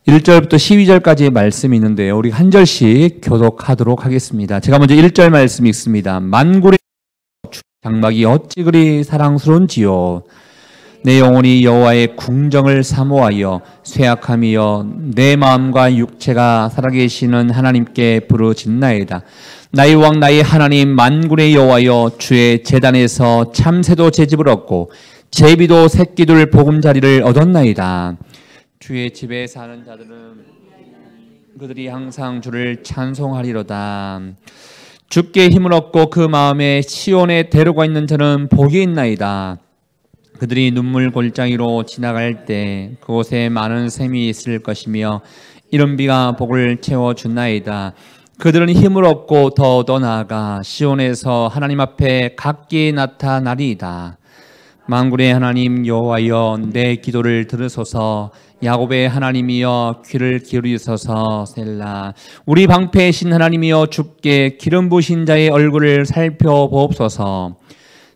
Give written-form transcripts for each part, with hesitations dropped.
1절부터 12절까지의 말씀이 있는데요. 우리 한 절씩 교독하도록 하겠습니다. 제가 먼저 1절 말씀 읽습니다. 만군의 장막이 어찌 그리 사랑스러운지요. 내 영혼이 여호와의 궁정을 사모하여 쇠약함이여 내 마음과 육체가 살아계시는 하나님께 부르짖나이다. 나의 왕 나의 하나님 만군의 여호와여 주의 제단에서 참새도 제집을 얻고 제비도 새끼들 보금자리를 얻었나이다. 주의 집에 사는 자들은 그들이 항상 주를 찬송하리로다. 주께 힘을 얻고 그 마음에 시온에 데려가 있는 자는 복이 있나이다. 그들이 눈물 골짜기로 지나갈 때 그곳에 많은 샘이 있을 것이며 이른 비가 복을 채워주나이다. 그들은 힘을 얻고 더 나아가 시온에서 하나님 앞에 각기 나타나리이다. 만군의 하나님 여호와여 내 기도를 들으소서. 야곱의 하나님이여 귀를 기울이소서. 셀라. 우리 방패이신 하나님이여 주께 기름 부으신 자의 얼굴을 살펴보옵소서.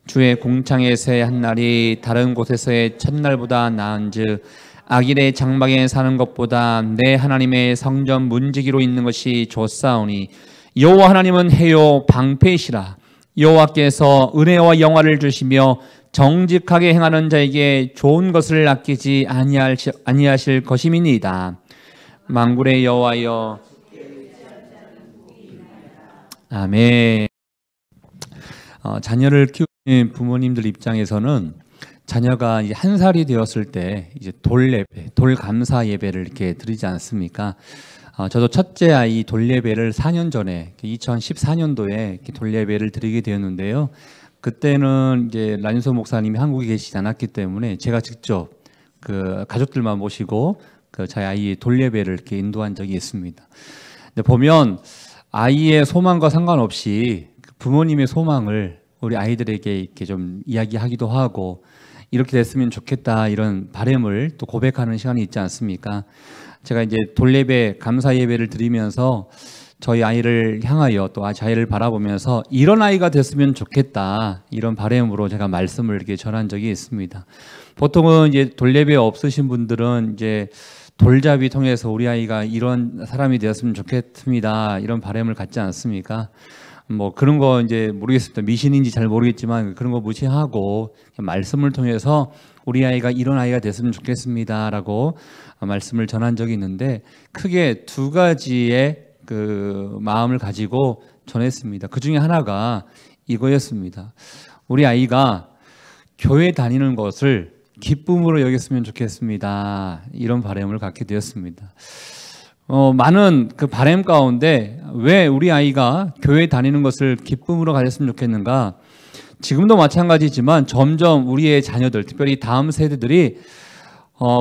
주의 공창에서의 한 날이 다른 곳에서의 첫날보다 나은즉 악인의 장막에 사는 것보다 내 하나님의 성전 문지기로 있는 것이 좋사오니 여호와 하나님은 해요 방패이시라. 여호와께서 은혜와 영화를 주시며 정직하게 행하는 자에게 좋은 것을 아끼지 아니하실 것임이니이다. 만군의 여호와여. 아멘. 자녀를 키우는 부모님들 입장에서는 자녀가 이제 한 살이 되었을 때 이제 돌 감사 예배를 이렇게 드리지 않습니까? 저도 첫째 아이 돌 예배를 4년 전에 2014년도에 돌 예배를 드리게 되었는데요. 그때는 이제 란소 목사님이 한국에 계시지 않았기 때문에 제가 직접 그 가족들만 모시고 그 저희 아이의 돌 예배를 이렇게 인도한 적이 있습니다. 근데 보면 아이의 소망과 상관없이 부모님의 소망을 우리 아이들에게 이렇게 좀 이야기하기도 하고 이렇게 됐으면 좋겠다 이런 바람을 또 고백하는 시간이 있지 않습니까? 제가 이제 돌 예배, 감사 예배를 드리면서 저희 아이를 향하여 또 아이를 바라보면서 이런 아이가 됐으면 좋겠다 이런 바람으로 제가 말씀을 이렇게 전한 적이 있습니다. 보통은 이제 돌 예배 없으신 분들은 이제 돌잡이 통해서 우리 아이가 이런 사람이 되었으면 좋겠습니다 이런 바람을 갖지 않습니까? 뭐 그런 거 이제 모르겠습니다. 미신인지 잘 모르겠지만 그런 거 무시하고 말씀을 통해서 우리 아이가 이런 아이가 됐으면 좋겠습니다라고 말씀을 전한 적이 있는데 크게 두 가지의 그 마음을 가지고 전했습니다. 그 중에 하나가 이거였습니다. 우리 아이가 교회 다니는 것을 기쁨으로 여겼으면 좋겠습니다. 이런 바람을 갖게 되었습니다. 많은 그 바람 가운데 왜 우리 아이가 교회 다니는 것을 기쁨으로 가졌으면 좋겠는가? 지금도 마찬가지지만 점점 우리의 자녀들, 특별히 다음 세대들이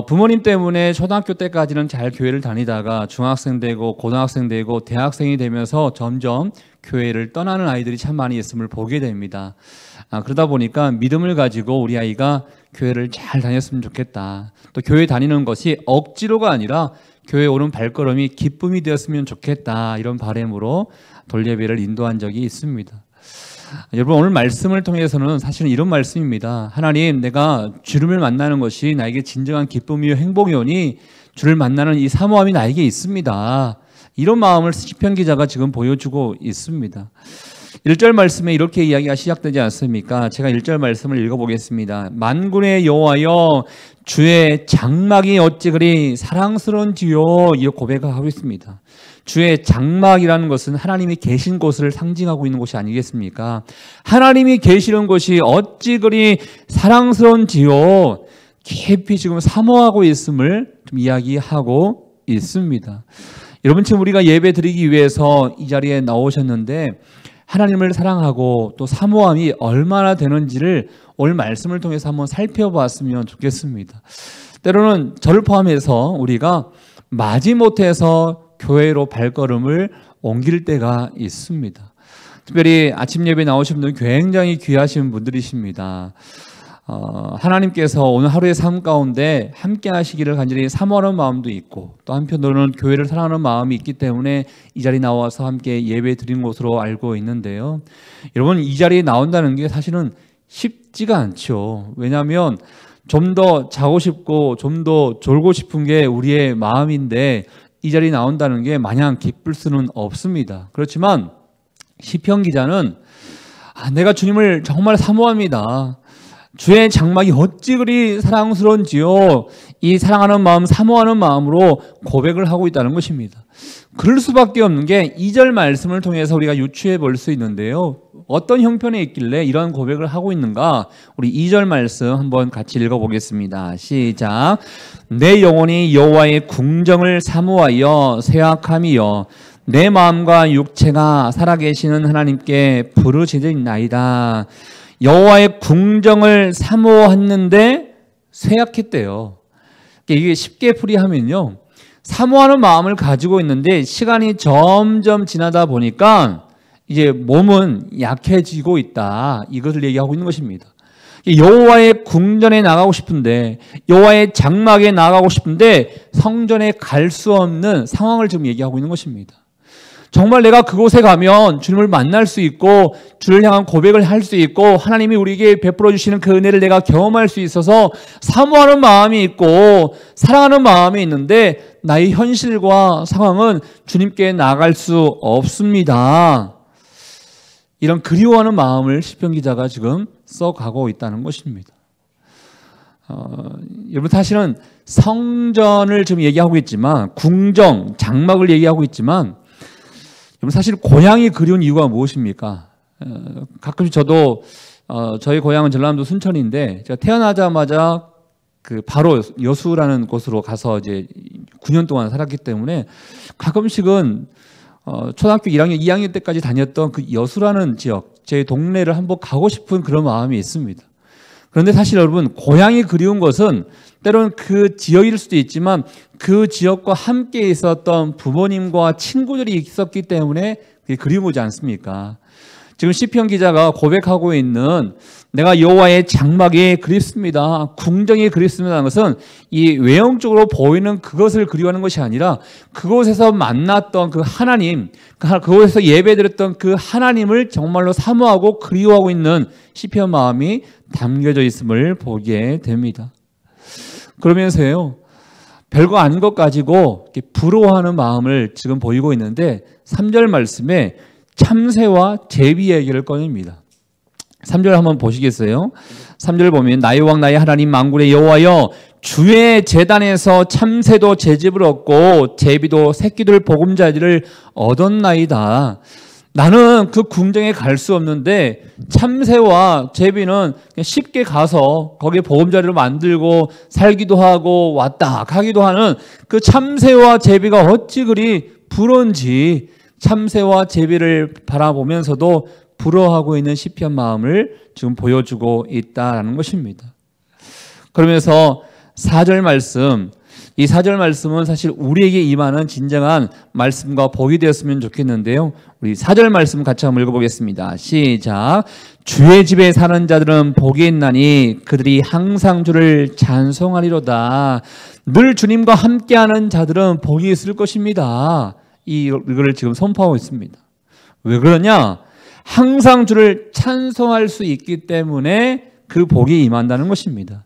부모님 때문에 초등학교 때까지는 잘 교회를 다니다가 중학생 되고 고등학생 되고 대학생이 되면서 점점 교회를 떠나는 아이들이 참 많이 있음을 보게 됩니다. 그러다 보니까 믿음을 가지고 우리 아이가 교회를 잘 다녔으면 좋겠다. 또 교회 다니는 것이 억지로가 아니라 교회에 오는 발걸음이 기쁨이 되었으면 좋겠다. 이런 바람으로 돌 예배를 인도한 적이 있습니다. 여러분 오늘 말씀을 통해서는 사실은 이런 말씀입니다. 하나님 내가 주님을 만나는 것이 나에게 진정한 기쁨이요 행복이오니 주를 만나는 이 사모함이 나에게 있습니다. 이런 마음을 시편 기자가 지금 보여주고 있습니다. 1절 말씀에 이렇게 이야기가 시작되지 않습니까? 제가 1절 말씀을 읽어보겠습니다. 만군의 여호와여 주의 장막이 어찌 그리 사랑스러운지요. 이 고백을 하고 있습니다. 주의 장막이라는 것은 하나님이 계신 곳을 상징하고 있는 곳이 아니겠습니까? 하나님이 계시는 곳이 어찌 그리 사랑스러운지요. 깊이 지금 사모하고 있음을 좀 이야기하고 있습니다. 여러분 지금 우리가 예배 드리기 위해서 이 자리에 나오셨는데 하나님을 사랑하고 또 사모함이 얼마나 되는지를 오늘 말씀을 통해서 한번 살펴봤으면 좋겠습니다. 때로는 저를 포함해서 우리가 마지못해서 교회로 발걸음을 옮길 때가 있습니다. 특별히 아침 예배 나오신 분들은 굉장히 귀하신 분들이십니다. 하나님께서 오늘 하루의 삶 가운데 함께 하시기를 간절히 사모하는 마음도 있고 또 한편으로는 교회를 사랑하는 마음이 있기 때문에 이 자리에 나와서 함께 예배 드리는 것으로 알고 있는데요. 여러분 이 자리에 나온다는 게 사실은 쉽지가 않죠. 왜냐하면 좀 더 자고 싶고 좀 더 졸고 싶은 게 우리의 마음인데 이 자리에 나온다는 게 마냥 기쁠 수는 없습니다. 그렇지만 시편 기자는 내가 주님을 정말 사모합니다. 주의 장막이 어찌 그리 사랑스러운지요. 이 사랑하는 마음, 사모하는 마음으로 고백을 하고 있다는 것입니다. 그럴 수밖에 없는 게 2절 말씀을 통해서 우리가 유추해 볼 수 있는데요. 어떤 형편에 있길래 이런 고백을 하고 있는가? 우리 2절 말씀 한번 같이 읽어보겠습니다. 시작. 내 영혼이 여호와의 궁정을 사모하여 쇠약함이여 내 마음과 육체가 살아계시는 하나님께 부르짖으나이다. 여호와의 궁정을 사모했는데 쇠약했대요. 이게 쉽게 풀이하면요, 사모하는 마음을 가지고 있는데 시간이 점점 지나다 보니까 이제 몸은 약해지고 있다, 이것을 얘기하고 있는 것입니다. 여호와의 궁전에 나가고 싶은데, 여호와의 장막에 나가고 싶은데 성전에 갈 수 없는 상황을 지금 얘기하고 있는 것입니다. 정말 내가 그곳에 가면 주님을 만날 수 있고 주를 향한 고백을 할 수 있고 하나님이 우리에게 베풀어 주시는 그 은혜를 내가 경험할 수 있어서 사모하는 마음이 있고 사랑하는 마음이 있는데 나의 현실과 상황은 주님께 나갈 수 없습니다. 이런 그리워하는 마음을 시편 기자가 지금 써가고 있다는 것입니다. 여러분, 사실은 성전을 지금 얘기하고 있지만, 궁정, 장막을 얘기하고 있지만, 여러분, 사실 고향이 그리운 이유가 무엇입니까? 가끔씩 저도 저희 고향은 전라남도 순천인데 제가 태어나자마자 바로 여수라는 곳으로 가서 이제 9년 동안 살았기 때문에 가끔씩은 초등학교 1학년, 2학년 때까지 다녔던 그 여수라는 지역, 제 동네를 한번 가고 싶은 그런 마음이 있습니다. 그런데 사실 여러분, 고향이 그리운 것은 때로는 그 지역일 수도 있지만 그 지역과 함께 있었던 부모님과 친구들이 있었기 때문에 그게 그리운 거지 않습니까? 지금 시편 기자가 고백하고 있는 내가 여호와의 장막이 그립습니다, 궁정이 그립습니다는 것은 이 외형적으로 보이는 그것을 그리워하는 것이 아니라 그곳에서 만났던 그 하나님, 그곳에서 예배드렸던 그 하나님을 정말로 사모하고 그리워하고 있는 시편 마음이 담겨져 있음을 보게 됩니다. 그러면서요, 별거 아닌 것 가지고 이렇게 부러워하는 마음을 지금 보이고 있는데 3절 말씀에 참새와 제비 얘기를 꺼냅니다. 3절 한번 보시겠어요? 3절 보면 나의 왕 나의 하나님 만군의 여호와여 주의 제단에서 참새도 제집을 얻고 제비도 새끼들 보금자리를 얻었나이다. 나는 그 궁정에 갈 수 없는데 참새와 제비는 그냥 쉽게 가서 거기에 보금자리를 만들고 살기도 하고 왔다 가기도 하는 그 참새와 제비가 어찌 그리 부러운지 참새와 제비를 바라보면서도 부러워하고 있는 시편 마음을 지금 보여주고 있다는 것입니다. 그러면서 4절 말씀, 이 4절 말씀은 사실 우리에게 임하는 진정한 말씀과 복이 되었으면 좋겠는데요. 우리 4절 말씀 같이 한번 읽어보겠습니다. 시작. 주의 집에 사는 자들은 복이 있나니 그들이 항상 주를 찬송하리로다. 늘 주님과 함께하는 자들은 복이 있을 것입니다. 이거를 지금 선포하고 있습니다. 왜 그러냐? 항상 주를 찬송할 수 있기 때문에 그 복이 임한다는 것입니다.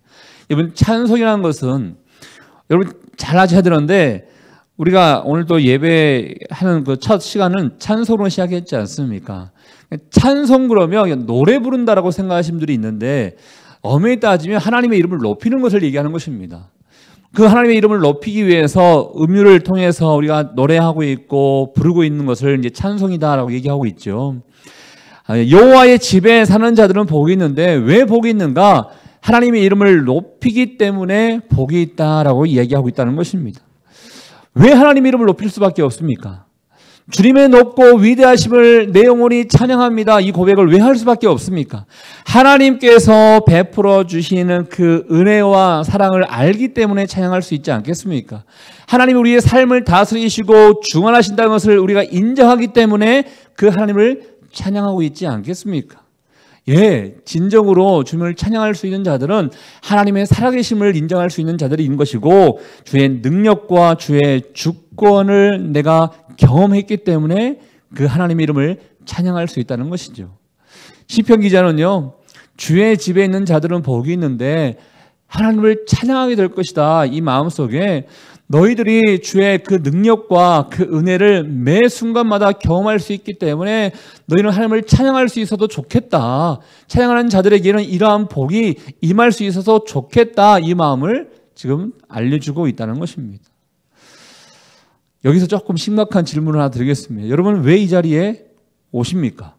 여러분, 찬송이라는 것은 여러분 잘 아셔야 되는데 우리가 오늘 또 예배하는 그 첫 시간은 찬송으로 시작했지 않습니까? 찬송 그러면 노래 부른다라고 생각하시는 분들이 있는데 엄연히 따지면 하나님의 이름을 높이는 것을 얘기하는 것입니다. 그 하나님의 이름을 높이기 위해서 음유를 통해서 우리가 노래하고 있고 부르고 있는 것을 이제 찬송이다라고 얘기하고 있죠. 여호와의 집에 사는 자들은 복이 있는데 왜 복이 있는가? 하나님의 이름을 높이기 때문에 복이 있다라고 이야기하고 있다는 것입니다. 왜 하나님의 이름을 높일 수밖에 없습니까? 주님의 높고 위대하심을 내 영혼이 찬양합니다. 이 고백을 왜 할 수밖에 없습니까? 하나님께서 베풀어 주시는 그 은혜와 사랑을 알기 때문에 찬양할 수 있지 않겠습니까? 하나님이 우리의 삶을 다스리시고 주관하신다는 것을 우리가 인정하기 때문에 그 하나님을 찬양하고 있지 않겠습니까? 예, 진정으로 주님을 찬양할 수 있는 자들은 하나님의 살아계심을 인정할 수 있는 자들이 있는 것이고 주의 능력과 주의 주권을 내가 경험했기 때문에 그 하나님의 이름을 찬양할 수 있다는 것이죠. 시편 기자는요, 주의 집에 있는 자들은 복이 있는데 하나님을 찬양하게 될 것이다. 이 마음속에 너희들이 주의 그 능력과 그 은혜를 매 순간마다 경험할 수 있기 때문에 너희는 하나님을 찬양할 수 있어도 좋겠다. 찬양하는 자들에게는 이러한 복이 임할 수 있어서 좋겠다. 이 마음을 지금 알려주고 있다는 것입니다. 여기서 조금 심각한 질문을 하나 드리겠습니다. 여러분 왜 이 자리에 오십니까?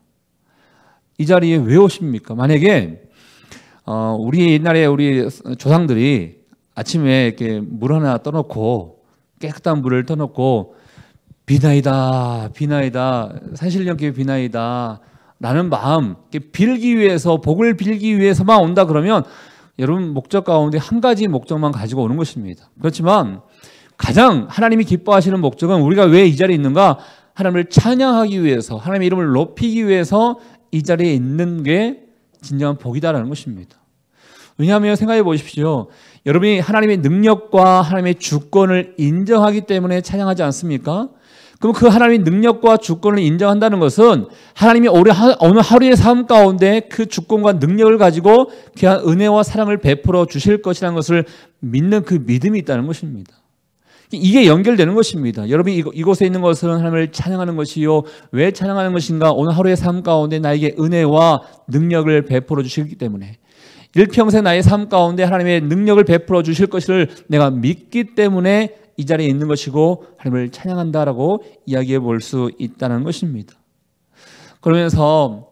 이 자리에 왜 오십니까? 만약에 우리 옛날에 우리 조상들이 아침에 이렇게 물 하나 떠놓고 깨끗한 물을 떠놓고 비나이다 비나이다 산신령께 비나이다 라는 마음 빌기 위해서 복을 빌기 위해서만 온다 그러면 여러분 목적 가운데 한 가지 목적만 가지고 오는 것입니다. 그렇지만 가장 하나님이 기뻐하시는 목적은 우리가 왜 이 자리에 있는가? 하나님을 찬양하기 위해서 하나님의 이름을 높이기 위해서 이 자리에 있는 게 진정한 복이다라는 것입니다. 왜냐하면 생각해 보십시오. 여러분이 하나님의 능력과 하나님의 주권을 인정하기 때문에 찬양하지 않습니까? 그럼 그 하나님의 능력과 주권을 인정한다는 것은 하나님이 어느 하루의 삶 가운데 그 주권과 능력을 가지고 귀한 은혜와 사랑을 베풀어 주실 것이라는 것을 믿는 그 믿음이 있다는 것입니다. 이게 연결되는 것입니다. 여러분이 이곳에 있는 것은 하나님을 찬양하는 것이요. 왜 찬양하는 것인가? 오늘 하루의 삶 가운데 나에게 은혜와 능력을 베풀어 주시기 때문에 일평생 나의 삶 가운데 하나님의 능력을 베풀어 주실 것을 내가 믿기 때문에 이 자리에 있는 것이고 하나님을 찬양한다라고 이야기해 볼 수 있다는 것입니다. 그러면서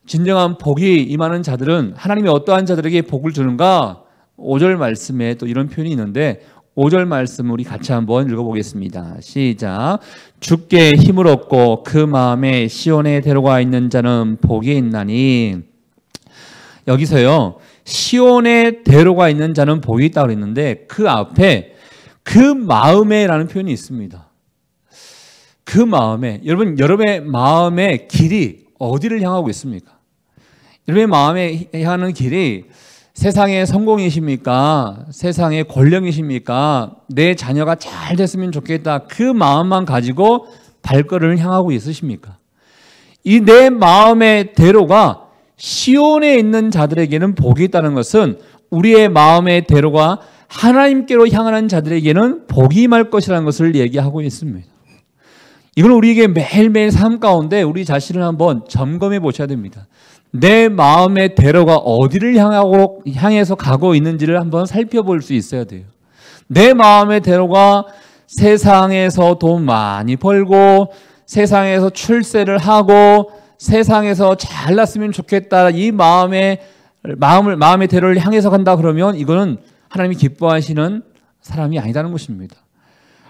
진정한 복이 임하는 자들은 하나님이 어떠한 자들에게 복을 주는가? 5절 말씀에 또 이런 표현이 있는데 5절 말씀 우리 같이 한번 읽어보겠습니다. 시작. 주께 힘을 얻고 그 마음에 시온에 데려가 있는 자는 복이 있나니. 여기서요 시온에 데려가 있는 자는 복이 있다고 그랬는데 그 앞에 그 마음에라는 표현이 있습니다. 그 마음에 여러분의 마음의 길이 어디를 향하고 있습니까? 여러분의 마음에 향하는 길이 세상의 성공이십니까? 세상의 권력이십니까? 내 자녀가 잘 됐으면 좋겠다. 그 마음만 가지고 발걸음을 향하고 있으십니까? 이 내 마음의 대로가 시온에 있는 자들에게는 복이 있다는 것은 우리의 마음의 대로가 하나님께로 향하는 자들에게는 복이 임할 것이라는 것을 얘기하고 있습니다. 이건 우리에게 매일매일 삶 가운데 우리 자신을 한번 점검해 보셔야 됩니다. 내 마음의 대로가 어디를 향해서 가고 있는지를 한번 살펴볼 수 있어야 돼요. 내 마음의 대로가 세상에서 돈 많이 벌고 세상에서 출세를 하고 세상에서 잘났으면 좋겠다 이 마음의 대로를 향해서 간다 그러면 이거는 하나님이 기뻐하시는 사람이 아니다는 것입니다.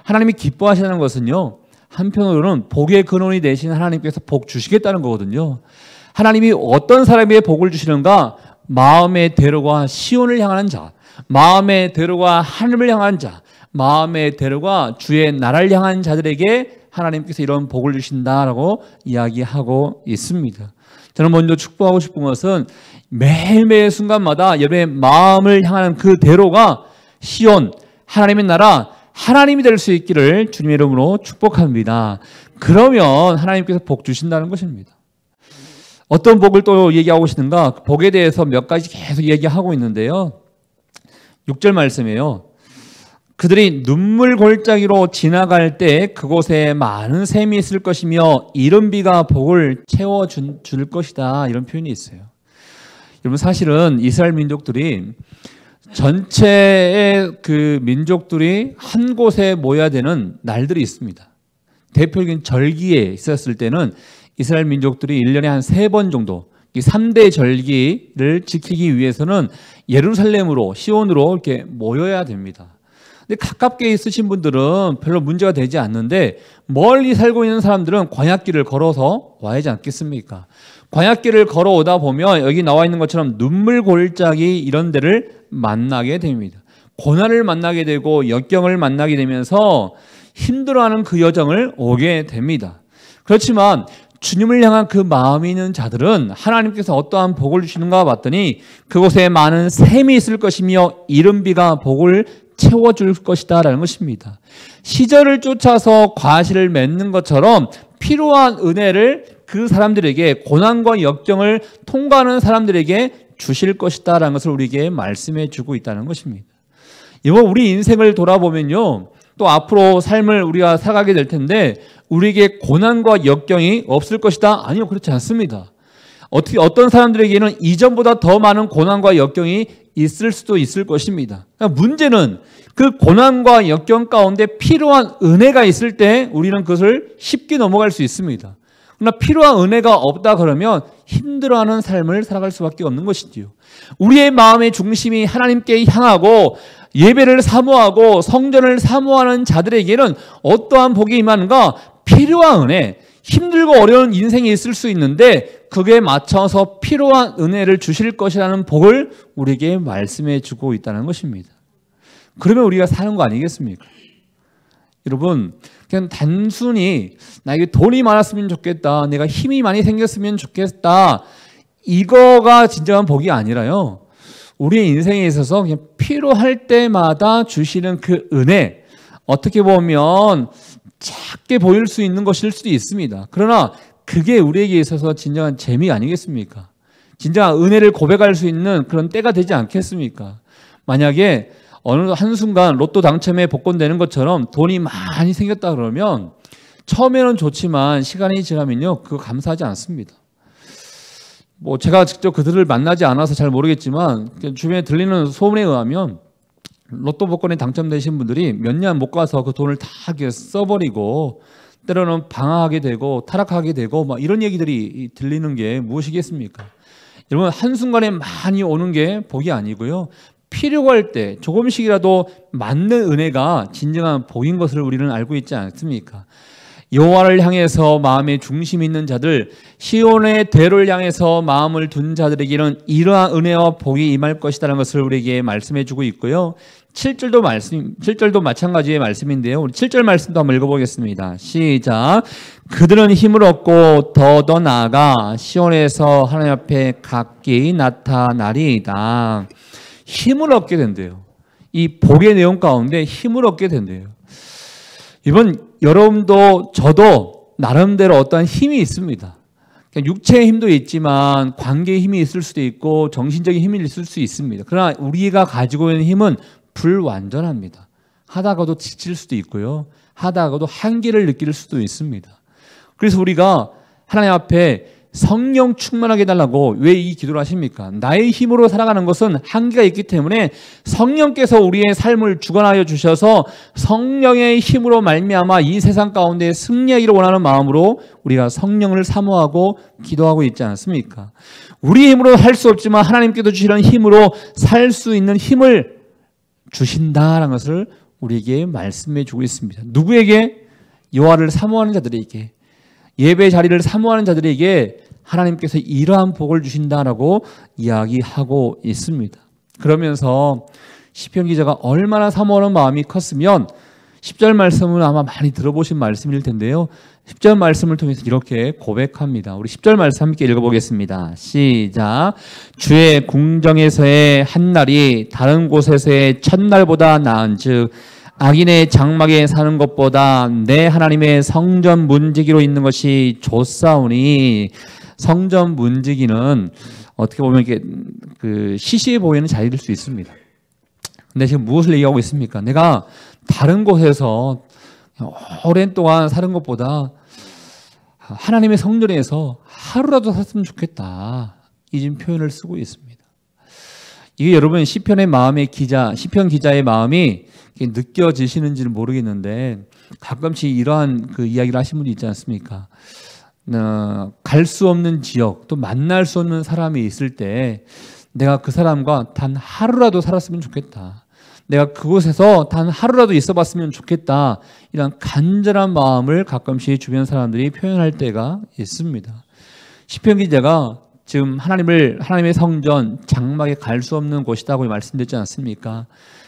하나님이 기뻐하시는 것은요 한편으로는 복의 근원이 되신 하나님께서 복 주시겠다는 거거든요. 하나님이 어떤 사람에게 복을 주시는가? 마음의 대로가 시온을 향하는 자, 마음의 대로가 하늘을 향하는 자, 마음의 대로가 주의 나라를 향한 자들에게 하나님께서 이런 복을 주신다라고 이야기하고 있습니다. 저는 먼저 축복하고 싶은 것은 매일매일 순간마다 여러분의 마음을 향하는 그 대로가 시온, 하나님의 나라, 하나님이 될 수 있기를 주님의 이름으로 축복합니다. 그러면 하나님께서 복 주신다는 것입니다. 어떤 복을 또 얘기하고 계시는가? 복에 대해서 몇 가지 계속 얘기하고 있는데요. 6절 말씀이에요. 그들이 눈물 골짜기로 지나갈 때 그곳에 많은 샘이 있을 것이며 이른 비가 복을 채워줄 것이다. 이런 표현이 있어요. 여러분 사실은 이스라엘 민족들이 전체의 그 민족들이 한 곳에 모여야 되는 날들이 있습니다. 대표적인 절기에 있었을 때는 이스라엘 민족들이 1년에 한 3번 정도 이 3대 절기를 지키기 위해서는 예루살렘으로 시온으로 이렇게 모여야 됩니다. 근데 가깝게 있으신 분들은 별로 문제가 되지 않는데 멀리 살고 있는 사람들은 광야길을 걸어서 와야 하지 않겠습니까? 광야길을 걸어오다 보면 여기 나와 있는 것처럼 눈물 골짜기 이런 데를 만나게 됩니다. 고난을 만나게 되고 역경을 만나게 되면서 힘들어하는 그 여정을 오게 됩니다. 그렇지만 주님을 향한 그 마음이 있는 자들은 하나님께서 어떠한 복을 주시는가 봤더니 그곳에 많은 샘이 있을 것이며 이른 비가 복을 채워줄 것이다 라는 것입니다. 시절을 쫓아서 과실을 맺는 것처럼 필요한 은혜를 그 사람들에게 고난과 역경을 통과하는 사람들에게 주실 것이다 라는 것을 우리에게 말씀해 주고 있다는 것입니다. 이번 우리 인생을 돌아보면요, 또 앞으로 삶을 우리가 살아가게 될 텐데 우리에게 고난과 역경이 없을 것이다? 아니요, 그렇지 않습니다. 어떤 사람들에게는 이전보다 더 많은 고난과 역경이 있을 수도 있을 것입니다. 그러니까 문제는 그 고난과 역경 가운데 필요한 은혜가 있을 때 우리는 그것을 쉽게 넘어갈 수 있습니다. 그러나 필요한 은혜가 없다 그러면 힘들어하는 삶을 살아갈 수밖에 없는 것이지요. 우리의 마음의 중심이 하나님께 향하고 예배를 사모하고 성전을 사모하는 자들에게는 어떠한 복이 임하는가? 필요한 은혜, 힘들고 어려운 인생이 있을 수 있는데 그게 맞춰서 필요한 은혜를 주실 것이라는 복을 우리에게 말씀해 주고 있다는 것입니다. 그러면 우리가 사는 거 아니겠습니까? 여러분, 그냥 단순히 나에게 돈이 많았으면 좋겠다, 내가 힘이 많이 생겼으면 좋겠다, 이거가 진정한 복이 아니라요, 우리의 인생에 있어서 그냥 필요할 때마다 주시는 그 은혜, 어떻게 보면 작게 보일 수 있는 것일 수도 있습니다. 그러나 그게 우리에게 있어서 진정한 재미 아니겠습니까? 진정한 은혜를 고백할 수 있는 그런 때가 되지 않겠습니까? 만약에 어느 한순간 로또 당첨에 복권되는 것처럼 돈이 많이 생겼다 그러면 처음에는 좋지만 시간이 지나면요, 그거 감사하지 않습니다. 제가 직접 그들을 만나지 않아서 잘 모르겠지만 주변에 들리는 소문에 의하면 로또 복권에 당첨되신 분들이 몇 년 못 가서 그 돈을 다 써버리고 때로는 방황하게 되고 타락하게 되고 막 이런 얘기들이 들리는 게 무엇이겠습니까? 여러분, 한순간에 많이 오는 게 복이 아니고요, 필요할 때 조금씩이라도 맞는 은혜가 진정한 복인 것을 우리는 알고 있지 않습니까? 여호와를 향해서 마음에 중심 있는 자들, 시온의 대로를 향해서 마음을 둔 자들에게는 이러한 은혜와 복이 임할 것이라는 것을 우리에게 말씀해 주고 있고요. 7절도 마찬가지의 말씀인데요. 우리 7절 말씀도 한번 읽어보겠습니다. 시작. 그들은 힘을 얻고 더 나아가 시온에서 하나님 앞에 각기 나타나리이다. 힘을 얻게 된대요. 이 복의 내용 가운데 힘을 얻게 된대요. 이번 여러분도 저도 나름대로 어떠한 힘이 있습니다. 육체의 힘도 있지만 관계의 힘이 있을 수도 있고 정신적인 힘이 있을 수 있습니다. 그러나 우리가 가지고 있는 힘은 불완전합니다. 하다가도 지칠 수도 있고요, 하다가도 한계를 느낄 수도 있습니다. 그래서 우리가 하나님 앞에 성령 충만하게 해달라고 왜 이 기도를 하십니까? 나의 힘으로 살아가는 것은 한계가 있기 때문에 성령께서 우리의 삶을 주관하여 주셔서 성령의 힘으로 말미암아 이 세상 가운데 승리하기를 원하는 마음으로 우리가 성령을 사모하고 기도하고 있지 않습니까? 우리의 힘으로 할 수 없지만 하나님께서 주시는 힘으로 살 수 있는 힘을 주신다라는 것을 우리에게 말씀해 주고 있습니다. 누구에게? 여호와를 사모하는 자들에게, 예배 자리를 사모하는 자들에게 하나님께서 이러한 복을 주신다라고 이야기하고 있습니다. 그러면서 시편 기자가 얼마나 사모하는 마음이 컸으면 10절 말씀은 아마 많이 들어보신 말씀일 텐데요, 10절 말씀을 통해서 이렇게 고백합니다. 우리 10절 말씀 함께 읽어보겠습니다. 시작. 주의 궁정에서의 한날이 다른 곳에서의 첫날보다 나은즉 악인의 장막에 사는 것보다 내 하나님의 성전 문지기로 있는 것이 좋사오니. 성전 문지기는 어떻게 보면 이게 시시해 보이는 자리일 수 있습니다. 근데 지금 무엇을 얘기하고 있습니까? 내가 다른 곳에서 오랜 동안 사는 것보다 하나님의 성전에서 하루라도 살았으면 좋겠다, 이 지금 표현을 쓰고 있습니다. 이게 여러분 시편 기자의 마음이 느껴지시는지는 모르겠는데 가끔씩 이러한 이야기를 하신 분이 있지 않습니까? 갈 수 없는 지역, 또 만날 수 없는 사람이 있을 때 내가 그 사람과 단 하루라도 살았으면 좋겠다, 내가 그곳에서 단 하루라도 있어 봤으면 좋겠다, 이런 간절한 마음을 가끔씩 주변 사람들이 표현할 때가 있습니다. 시편 기자가 지금 하나님의 성전 장막에 갈 수 없는 곳이라고 말씀드렸지 않습니까?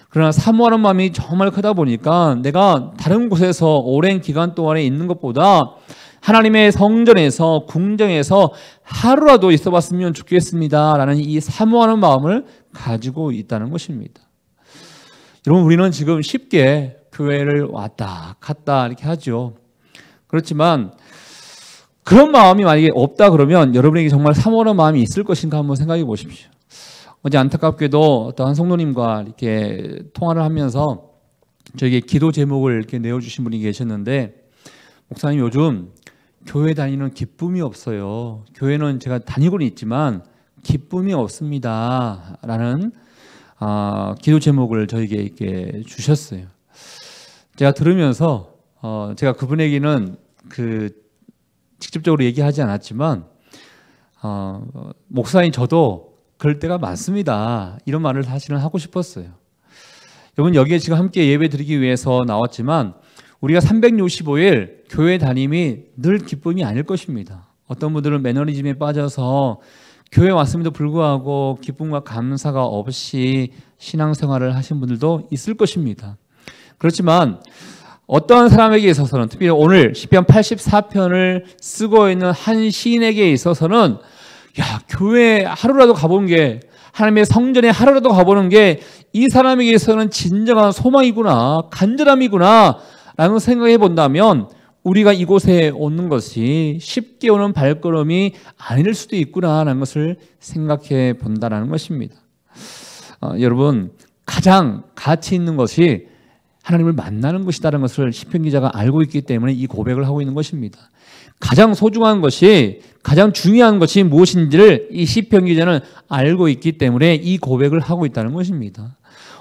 그러나 사모하는 마음이 정말 크다 보니까 내가 다른 곳에서 오랜 기간 동안에 있는 것보다 하나님의 성전에서, 궁정에서 하루라도 있어 봤으면 좋겠습니다 라는 이 사모하는 마음을 가지고 있다는 것입니다. 여러분, 우리는 지금 쉽게 교회를 왔다 갔다 이렇게 하죠. 그렇지만 그런 마음이 만약에 없다 그러면 여러분에게 정말 사모하는 마음이 있을 것인가 한번 생각해 보십시오. 어제 안타깝게도 어떤 한 성도님과 이렇게 통화를 하면서 저에게 기도 제목을 이렇게 내어주신 분이 계셨는데, 목사님 요즘 교회 다니는 기쁨이 없어요. 교회는 제가 다니고는 있지만 기쁨이 없습니다. 라는 기도 제목을 저에게 이렇게 주셨어요. 제가 들으면서 제가 그분에게는 직접적으로 얘기하지 않았지만 목사님 저도 그럴 때가 많습니다. 이런 말을 사실은 하고 싶었어요. 여러분 여기에 지금 함께 예배 드리기 위해서 나왔지만 우리가 365일 교회 다님이 늘 기쁨이 아닐 것입니다. 어떤 분들은 매너리즘에 빠져서 교회 왔음에도 불구하고 기쁨과 감사가 없이 신앙생활을 하신 분들도 있을 것입니다. 그렇지만 어떠한 사람에게 있어서는, 특히 오늘 시편 84편을 쓰고 있는 한 시인에게 있어서는 교회 하루라도 가보는 게, 하나님의 성전에 하루라도 가보는 게 이 사람에게 있어서는 진정한 소망이구나, 간절함이구나 라는 생각해 본다면 우리가 이곳에 오는 것이 쉽게 오는 발걸음이 아닐 수도 있구나라는 것을 생각해 본다는 것입니다. 여러분, 가장 가치 있는 것이 하나님을 만나는 것이다라는 것을 시편 기자가 알고 있기 때문에 이 고백을 하고 있는 것입니다. 가장 소중한 것이, 가장 중요한 것이 무엇인지를 이 시편 기자는 알고 있기 때문에 이 고백을 하고 있다는 것입니다.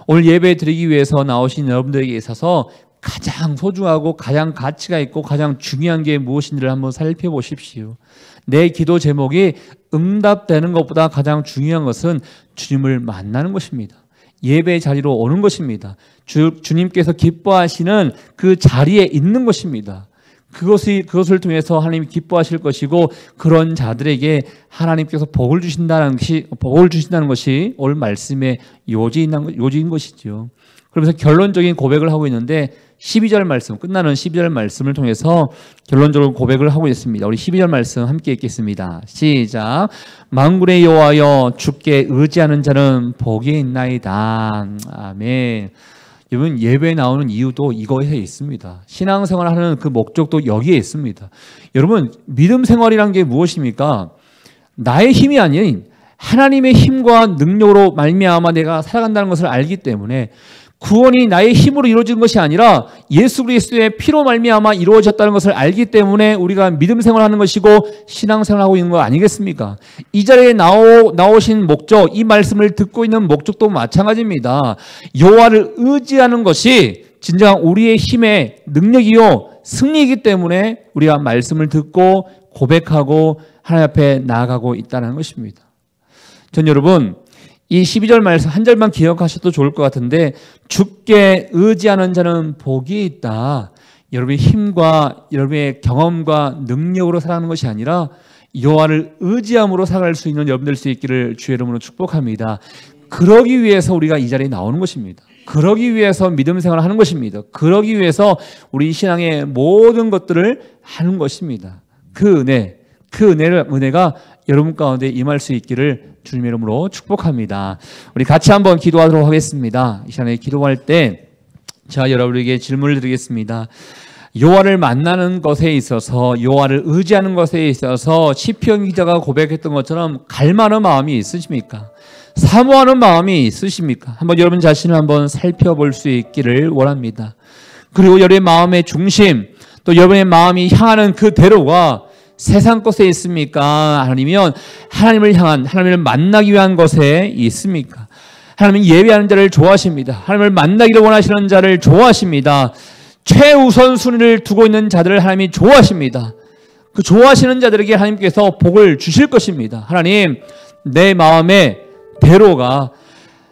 오늘 예배 드리기 위해서 나오신 여러분들에게 있어서 가장 소중하고 가장 가치가 있고 가장 중요한 게 무엇인지를 한번 살펴보십시오. 내 기도 제목이 응답되는 것보다 가장 중요한 것은 주님을 만나는 것입니다. 예배 자리로 오는 것입니다. 주님께서 기뻐하시는 그 자리에 있는 것입니다. 그것을 통해서 하나님이 기뻐하실 것이고, 그런 자들에게 하나님께서 복을 주신다는 것이 오늘 말씀의 요지인 것이죠. 그러면서 결론적인 고백을 하고 있는데 12절 말씀, 끝나는 12절 말씀을 통해서 결론적으로 고백을 하고 있습니다. 우리 12절 말씀 함께 읽겠습니다. 시작. 만군의 여호와여, 주께 의지하는 자는 복이 있나이다. 아멘. 여러분, 예배에 나오는 이유도 이거에 있습니다. 신앙생활을 하는 그 목적도 여기에 있습니다. 여러분, 믿음 생활이란 게 무엇입니까? 나의 힘이 아닌 하나님의 힘과 능력으로 말미암아 내가 살아간다는 것을 알기 때문에, 구원이 나의 힘으로 이루어진 것이 아니라 예수 그리스도의 피로 말미암아 이루어졌다는 것을 알기 때문에 우리가 믿음 생활하는 것이고 신앙생활하고 있는 거 아니겠습니까? 이 자리에 나오신 목적, 이 말씀을 듣고 있는 목적도 마찬가지입니다. 여호와를 의지하는 것이 진정한 우리의 힘의 능력이요 승리이기 때문에 우리가 말씀을 듣고 고백하고 하나님 앞에 나아가고 있다는 것입니다. 전 여러분, 이 12절 말씀 한 절만 기억하셔도 좋을 것 같은데, 주께 의지하는 자는 복이 있다. 여러분의 힘과 여러분의 경험과 능력으로 살아가는 것이 아니라 여호와를 의지함으로 살아갈 수 있는 여러분 될 수 있기를 주의 이름으로 축복합니다. 그러기 위해서 우리가 이 자리에 나오는 것입니다. 그러기 위해서 믿음 생활을 하는 것입니다. 그러기 위해서 우리 신앙의 모든 것들을 하는 것입니다. 그 은혜가 여러분 가운데 임할 수 있기를 주님의 이름으로 축복합니다. 우리 같이 한번 기도하도록 하겠습니다. 이 시간에 기도할 때 제가 여러분에게 질문을 드리겠습니다. 여호와를 만나는 것에 있어서, 여호와를 의지하는 것에 있어서 시편 기자가 고백했던 것처럼 갈망하는 마음이 있으십니까? 사모하는 마음이 있으십니까? 한번 여러분 자신을 한번 살펴볼 수 있기를 원합니다. 그리고 여러분의 마음의 중심, 또 여러분의 마음이 향하는 그 대로가 세상 것에 있습니까? 아니면 하나님을 향한, 하나님을 만나기 위한 것에 있습니까? 하나님은 예배하는 자를 좋아하십니다. 하나님을 만나기를 원하시는 자를 좋아하십니다. 최우선 순위를 두고 있는 자들을 하나님이 좋아하십니다. 그 좋아하시는 자들에게 하나님께서 복을 주실 것입니다. 하나님, 내 마음의 대로가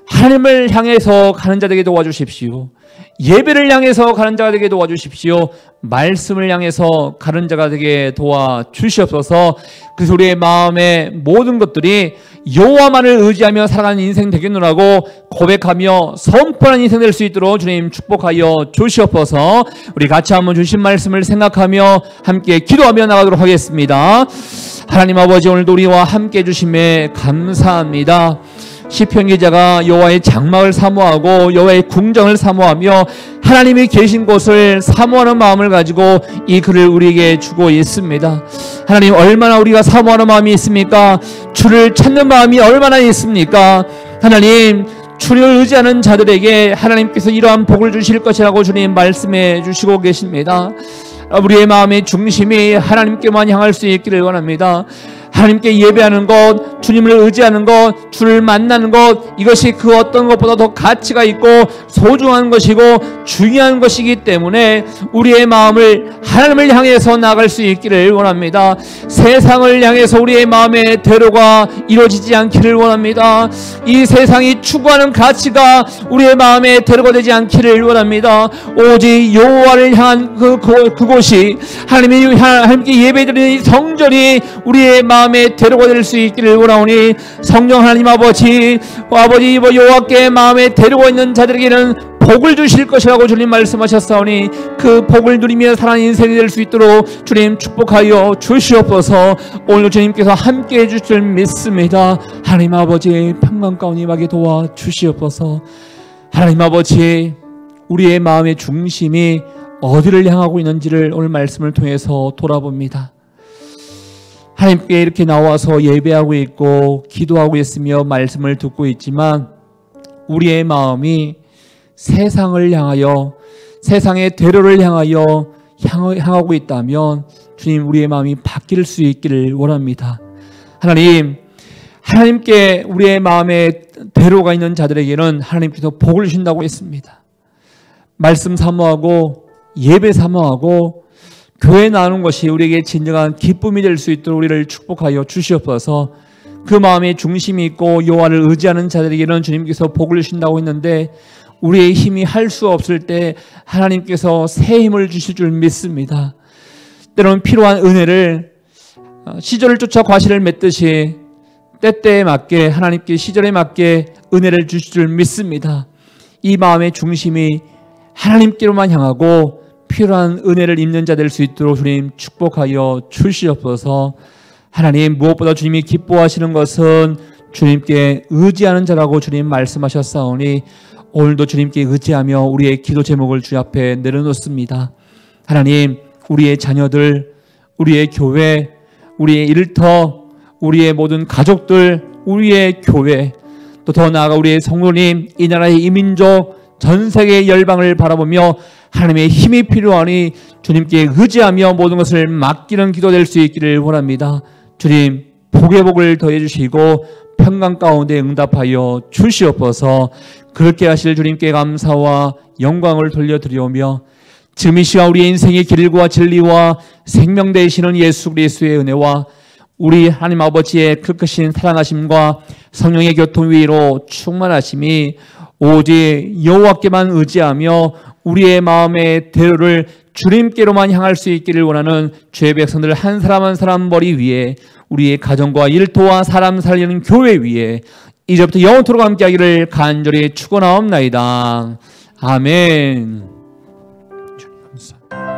하나님을 향해서 가는 자들에게 도와주십시오. 예배를 향해서 가는 자가 되게 도와주십시오. 말씀을 향해서 가는 자가 되게 도와주시옵소서. 그래서 우리의 마음의 모든 것들이 여호와만을 의지하며 살아가는 인생 되겠노라고 고백하며 선포하는 인생 될 수 있도록 주님 축복하여 주시옵소서. 우리 같이 한번 주신 말씀을 생각하며 함께 기도하며 나가도록 하겠습니다. 하나님 아버지, 오늘도 우리와 함께 해주심에 감사합니다. 시편 기자가 여호와의 장막을 사모하고 여호와의 궁정을 사모하며 하나님이 계신 곳을 사모하는 마음을 가지고 이 글을 우리에게 주고 있습니다. 하나님, 얼마나 우리가 사모하는 마음이 있습니까? 주를 찾는 마음이 얼마나 있습니까? 하나님, 주를 의지하는 자들에게 하나님께서 이러한 복을 주실 것이라고 주님 말씀해 주시고 계십니다. 우리의 마음의 중심이 하나님께만 향할 수 있기를 원합니다. 하나님께 예배하는 것, 주님을 의지하는 것, 주를 만나는 것, 이것이 그 어떤 것보다 더 가치가 있고 소중한 것이고 중요한 것이기 때문에 우리의 마음을 하나님을 향해서 나갈 수 있기를 원합니다. 세상을 향해서 우리의 마음의 대로가 이루어지지 않기를 원합니다. 이 세상이 추구하는 가치가 우리의 마음의 대로가 되지 않기를 원합니다. 오직 여호와를 향한 그곳이 하나님께 예배드리는 성전이 우리의 마음의 대로가 될 수 있기를 원하오니, 성령 하나님 아버지 여호와께 마음의 대로가 있는 자들에게는 복을 주실 것이라고 주님 말씀하셨사오니, 그 복을 누리며 살아가는 인생이 될 수 있도록 주님 축복하여 주시옵소서. 오늘 주님께서 함께 해주실 줄 믿습니다. 하나님 아버지, 평강 가운데 임하게 도와 주시옵소서. 하나님 아버지, 우리의 마음의 중심이 어디를 향하고 있는지를 오늘 말씀을 통해서 돌아봅니다. 하나님께 이렇게 나와서 예배하고 있고 기도하고 있으며 말씀을 듣고 있지만 우리의 마음이 세상을 향하여, 세상의 대로를 향하여 향하고 있다면 주님, 우리의 마음이 바뀔 수 있기를 원합니다. 하나님, 하나님께 우리의 마음에 대로가 있는 자들에게는 하나님께서 복을 주신다고 했습니다. 말씀 사모하고 예배 사모하고 교회 나누는 것이 우리에게 진정한 기쁨이 될 수 있도록 우리를 축복하여 주시옵소서. 그 마음에 중심이 있고 여호와를 의지하는 자들에게는 주님께서 복을 주신다고 했는데, 우리의 힘이 할 수 없을 때 하나님께서 새 힘을 주실 줄 믿습니다. 때로는 필요한 은혜를 시절을 쫓아 과실을 맺듯이 때때에 맞게 하나님께 시절에 맞게 은혜를 주실 줄 믿습니다. 이 마음의 중심이 하나님께로만 향하고 필요한 은혜를 입는 자 될 수 있도록 주님 축복하여 주시옵소서. 하나님, 무엇보다 주님이 기뻐하시는 것은 주님께 의지하는 자라고 주님 말씀하셨사오니, 오늘도 주님께 의지하며 우리의 기도 제목을 주 앞에 내려놓습니다. 하나님, 우리의 자녀들, 우리의 교회, 우리의 일터, 우리의 모든 가족들, 우리의 교회, 또 더 나아가 우리의 성도님, 이 나라의 이민족, 전 세계의 열방을 바라보며 하나님의 힘이 필요하니 주님께 의지하며 모든 것을 맡기는 기도 될 수 있기를 원합니다. 주님, 복의 복을 더해 주시고 평강 가운데 응답하여 주시옵소서. 그렇게 하실 주님께 감사와 영광을 돌려드리오며, 지금 이 시간 우리의 인생의 길과 진리와 생명 되시는 예수 그리스도의 은혜와 우리 하나님 아버지의 그 크신 사랑하심과 성령의 교통 위로 충만하심이 오직 여호와께만 의지하며 우리의 마음의 대로를 주님께로만 향할 수 있기를 원하는 죄의 백성들 한 사람 한 사람 머리 위에, 우리의 가정과 일터와 사람 살리는 교회 위에 이제부터 영원토록 함께하기를 간절히 축원하옵나이다. 아멘. 주님 감사합니다.